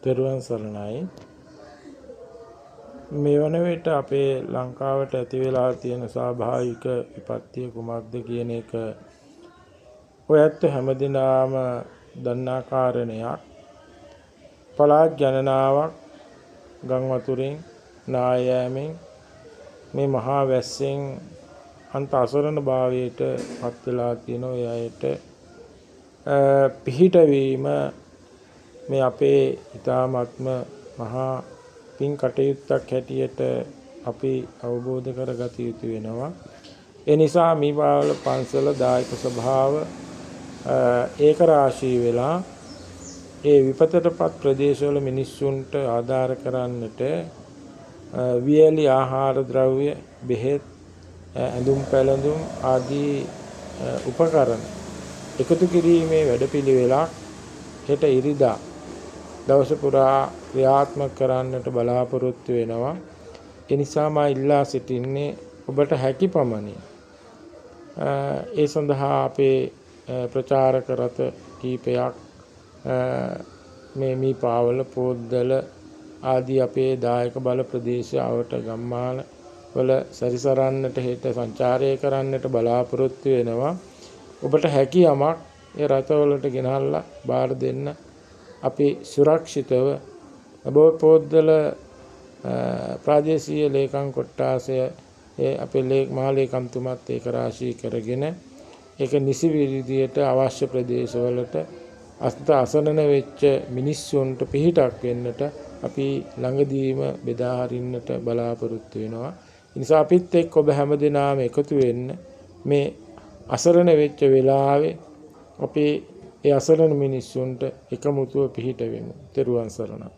තෙරුවන් සරණයි. මේ වන විට අපේ ලංකාවට ඇති වෙලා තියෙන ස්වාභාවික විපත්තිය කුමක්ද කියන එක ඔයත් හැමදිනම දන්නා කාරණයක්. පළාත් ගණනාවක් ගම් වතුරෙන් නායෑමෙන් මේ මහා වැස්සෙන් අන්ත අසරණ භාවයට පත් වෙලා තියෙන ඔය අයට පිහිටවීම මේ අපේ ඊ타ත්ම මහා පින් කටයුත්තක් හැටියට අපි අවබෝධ කරගත යුතු වෙනවා. ඒ නිසා මේ පාවල පන්සල දායක සභාව ඒක රාශී වෙලා ඒ විපතටපත් ප්‍රදේශවල මිනිස්සුන්ට ආධාර කරන්නට වියලි ආහාර ද්‍රව්‍ය, බෙහෙත්, ඇඳුම් පැළඳුම් ආදී උපකරණ එකතු කිරීමේ වැඩපිළිවෙලක් හෙට ඉරිදා දවස පුරා ක්‍රියාත්මක කරන්නට බලාපොරොත්තු වෙනවා. ඒ නිසා මා ඉල්ලා සිටින්නේ ඔබට හැකි පමණින් ඒ සඳහා අපේ ප්‍රචාරක රථ කීපයක් මේ පාවල පොද්දල ආදී අපේ දායක බල ප්‍රදේශවට ගම්මාන වල සැරිසරන්නට හෙට සංචාරය කරන්නට බලාපොරොත්තු වෙනවා. ඔබට හැකි යමක් ඒ රථවලට ගෙනල්ලා බාර දෙන්න. අපි සුරක්ෂිතව පොද්දල ප්‍රාදේශීය ලේකම් කොට්ටාසය අපේ මහා ලේකම්තුමත් ඒක රාශී කරගෙන ඒක නිසි විදියට අවශ්‍ය ප්‍රදේශවලට අසරණ වෙච්ච මිනිස්සුන්ට පිහිටක් වෙන්නට අපි ළඟදීම බෙදා හරින්නට බලාපොරොත්තු වෙනවා. ඒ නිසා අපිත් එක්ක ඔබ හැමදෙනාම එකතු වෙන්න මේ අසරණ වෙච්ච වෙලාවේ අපි ඒ අසරණ මිනිස්සුන්ට එකමුතුව පිහිට වෙමු. තෙරුවන් සරණයි.